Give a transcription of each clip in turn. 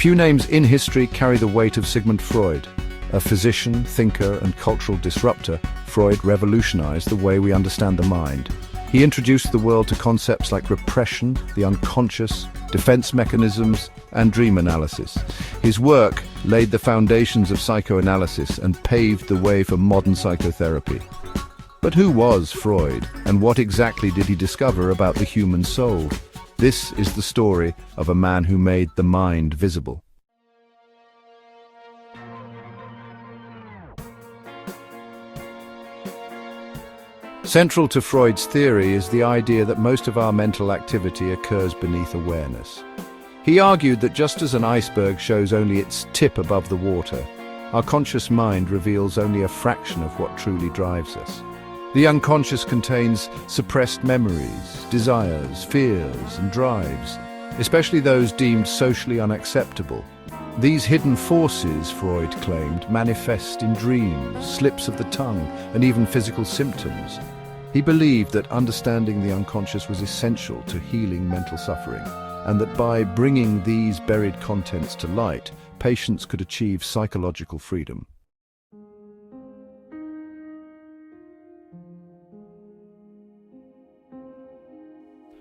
Few names in history carry the weight of Sigmund Freud. A physician, thinker, and cultural disruptor, Freud revolutionized the way we understand the mind. He introduced the world to concepts like repression, the unconscious, defense mechanisms, and dream analysis. His work laid the foundations of psychoanalysis and paved the way for modern psychotherapy. But who was Freud, and what exactly did he discover about the human soul? This is the story of a man who made the mind visible. Central to Freud's theory is the idea that most of our mental activity occurs beneath awareness. He argued that just as an iceberg shows only its tip above the water, our conscious mind reveals only a fraction of what truly drives us. The unconscious contains suppressed memories, desires, fears, and drives, especially those deemed socially unacceptable. These hidden forces, Freud claimed, manifest in dreams, slips of the tongue, and even physical symptoms. He believed that understanding the unconscious was essential to healing mental suffering, and that by bringing these buried contents to light, patients could achieve psychological freedom.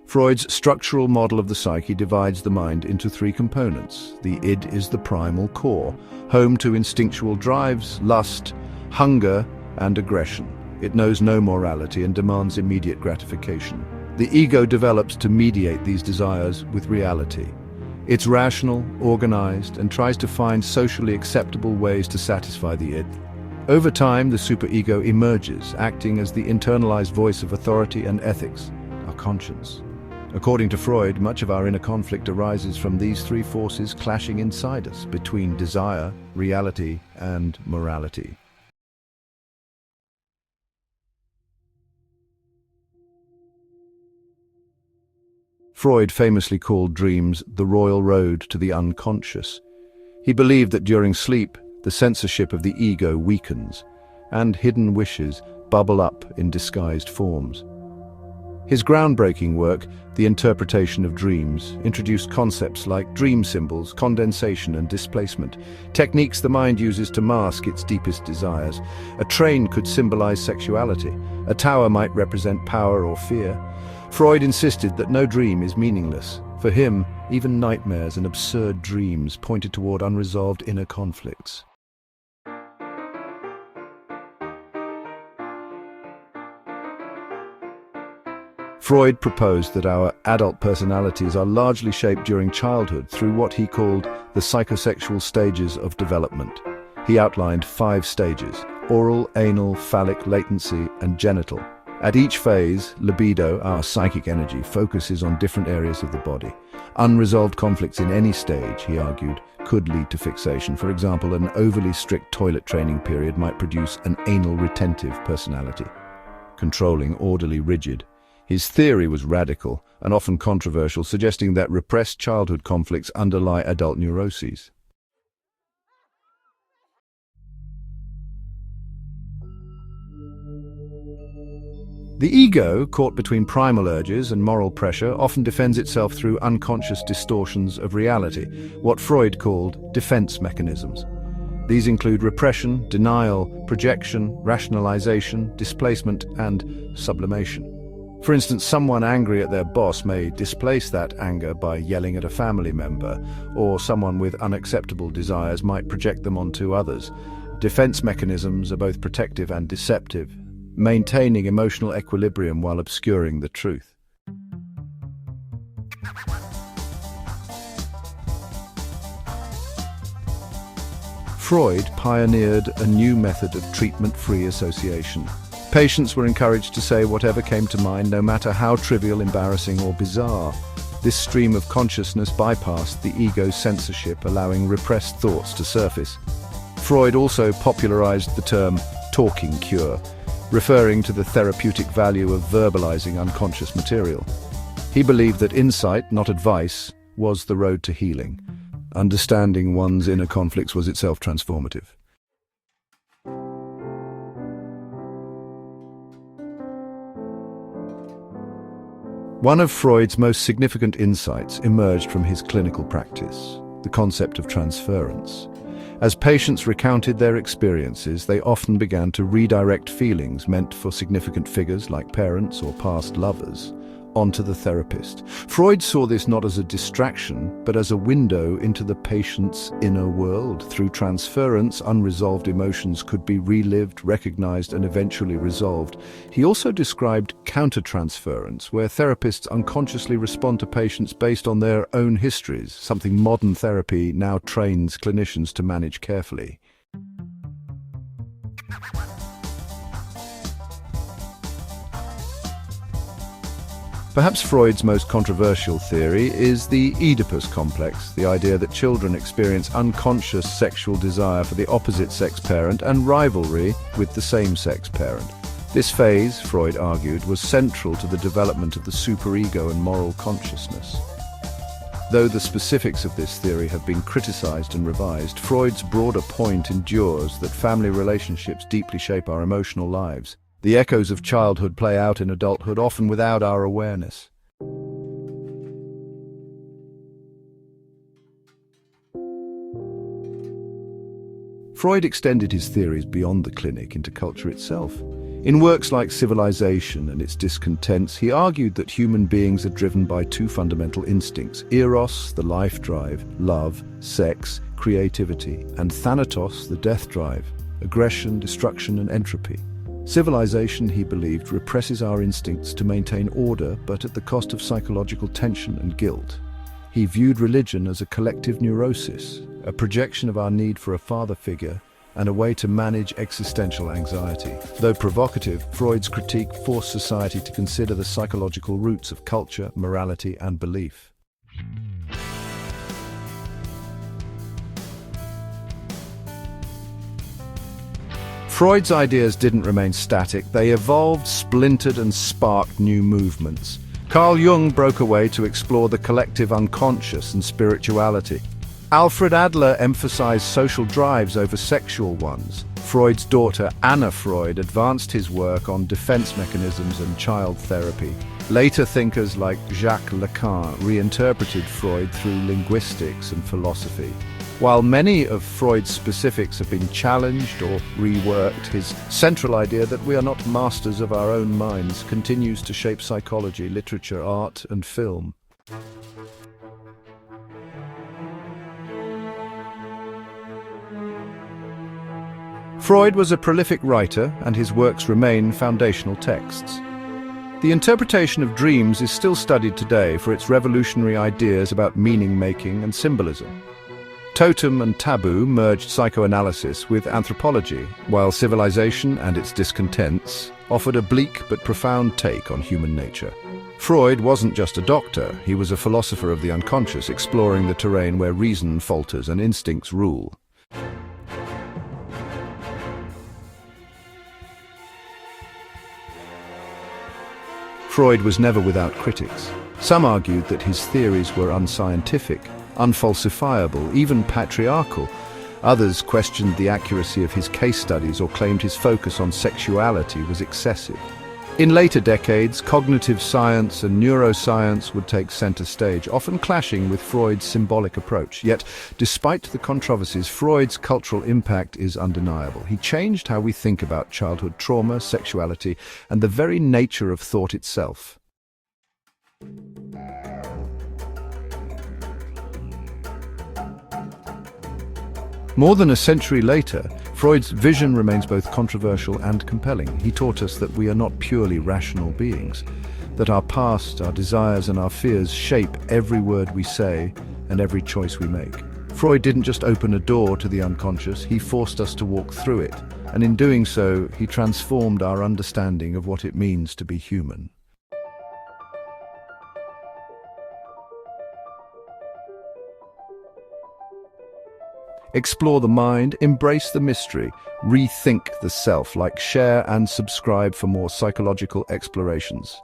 Freud's structural model of the psyche divides the mind into three components. The id is the primal core, home to instinctual drives, lust, hunger, and aggression. It knows no morality and demands immediate gratification. The ego develops to mediate these desires with reality. It's rational, organized, and tries to find socially acceptable ways to satisfy the id. Over time, the superego emerges, acting as the internalized voice of authority and ethics, our conscience. According to Freud, much of our inner conflict arises from these three forces clashing inside us, between desire, reality, and morality. Freud famously called dreams the royal road to the unconscious. He believed that during sleep, the censorship of the ego weakens, and hidden wishes bubble up in disguised forms. His groundbreaking work, The Interpretation of Dreams, introduced concepts like dream symbols, condensation, and displacement, techniques the mind uses to mask its deepest desires. A train could symbolize sexuality. A tower might represent power or fear. Freud insisted that no dream is meaningless. For him, even nightmares and absurd dreams pointed toward unresolved inner conflicts. Freud proposed that our adult personalities are largely shaped during childhood through what he called the psychosexual stages of development. He outlined 5 stages: oral, anal, phallic, latency, and genital. At each phase, libido, our psychic energy, focuses on different areas of the body. Unresolved conflicts in any stage, he argued, could lead to fixation. For example, an overly strict toilet training period might produce an anal retentive personality. Controlling, orderly, rigid. His theory was radical and often controversial, suggesting that repressed childhood conflicts underlie adult neuroses. The ego, caught between primal urges and moral pressure, often defends itself through unconscious distortions of reality, what Freud called defense mechanisms. These include repression, denial, projection, rationalization, displacement, and sublimation. For instance, someone angry at their boss may displace that anger by yelling at a family member, or someone with unacceptable desires might project them onto others. Defense mechanisms are both protective and deceptive, maintaining emotional equilibrium while obscuring the truth. Freud pioneered a new method of treatment-free association. Patients were encouraged to say whatever came to mind, no matter how trivial, embarrassing, or bizarre. This stream of consciousness bypassed the ego's censorship, allowing repressed thoughts to surface. Freud also popularized the term talking cure, referring to the therapeutic value of verbalizing unconscious material. He believed that insight, not advice, was the road to healing. Understanding one's inner conflicts was itself transformative. One of Freud's most significant insights emerged from his clinical practice. the concept of transference. As patients recounted their experiences, they often began to redirect feelings meant for significant figures like parents or past lovers onto the therapist. Freud saw this not as a distraction, but as a window into the patient's inner world. Through transference, unresolved emotions could be relived, recognized, and eventually resolved. He also described countertransference, where therapists unconsciously respond to patients based on their own histories, something modern therapy now trains clinicians to manage carefully. Perhaps Freud's most controversial theory is the Oedipus Complex, the idea that children experience unconscious sexual desire for the opposite-sex parent and rivalry with the same-sex parent. This phase, Freud argued, was central to the development of the superego and moral consciousness. Though the specifics of this theory have been criticized and revised, Freud's broader point endures that family relationships deeply shape our emotional lives. The echoes of childhood play out in adulthood, often without our awareness. Freud extended his theories beyond the clinic into culture itself. In works like Civilization and its Discontents, he argued that human beings are driven by two fundamental instincts: eros, the life drive, love, sex, creativity, and thanatos, the death drive, aggression, destruction, and entropy. Civilization, he believed, represses our instincts to maintain order, but at the cost of psychological tension and guilt. He viewed religion as a collective neurosis, a projection of our need for a father figure, and a way to manage existential anxiety. Though provocative, Freud's critique forced society to consider the psychological roots of culture, morality, and belief. Freud's ideas didn't remain static. They evolved, splintered, and sparked new movements. Carl Jung broke away to explore the collective unconscious and spirituality. Alfred Adler emphasized social drives over sexual ones. Freud's daughter, Anna Freud, advanced his work on defense mechanisms and child therapy. Later thinkers like Jacques Lacan reinterpreted Freud through linguistics and philosophy. While many of Freud's specifics have been challenged or reworked, his central idea that we are not masters of our own minds continues to shape psychology, literature, art, and film. Freud was a prolific writer, and his works remain foundational texts. The interpretation of dreams is still studied today for its revolutionary ideas about meaning-making and symbolism. Totem and Taboo merged psychoanalysis with anthropology, while Civilization and its Discontents offered a bleak but profound take on human nature. Freud wasn't just a doctor, he was a philosopher of the unconscious, exploring the terrain where reason falters and instincts rule. Freud was never without critics. Some argued that his theories were unscientific, unfalsifiable, even patriarchal. Others questioned the accuracy of his case studies or claimed his focus on sexuality was excessive. In later decades, cognitive science and neuroscience would take center stage, often clashing with Freud's symbolic approach. Yet, despite the controversies, Freud's cultural impact is undeniable. He changed how we think about childhood trauma, sexuality, and the very nature of thought itself. More than a century later, Freud's vision remains both controversial and compelling. He taught us that we are not purely rational beings, that our past, our desires, and our fears shape every word we say and every choice we make. Freud didn't just open a door to the unconscious, he forced us to walk through it, and in doing so, he transformed our understanding of what it means to be human. Explore the mind, embrace the mystery, rethink the self. Like, share, and subscribe for more psychological explorations.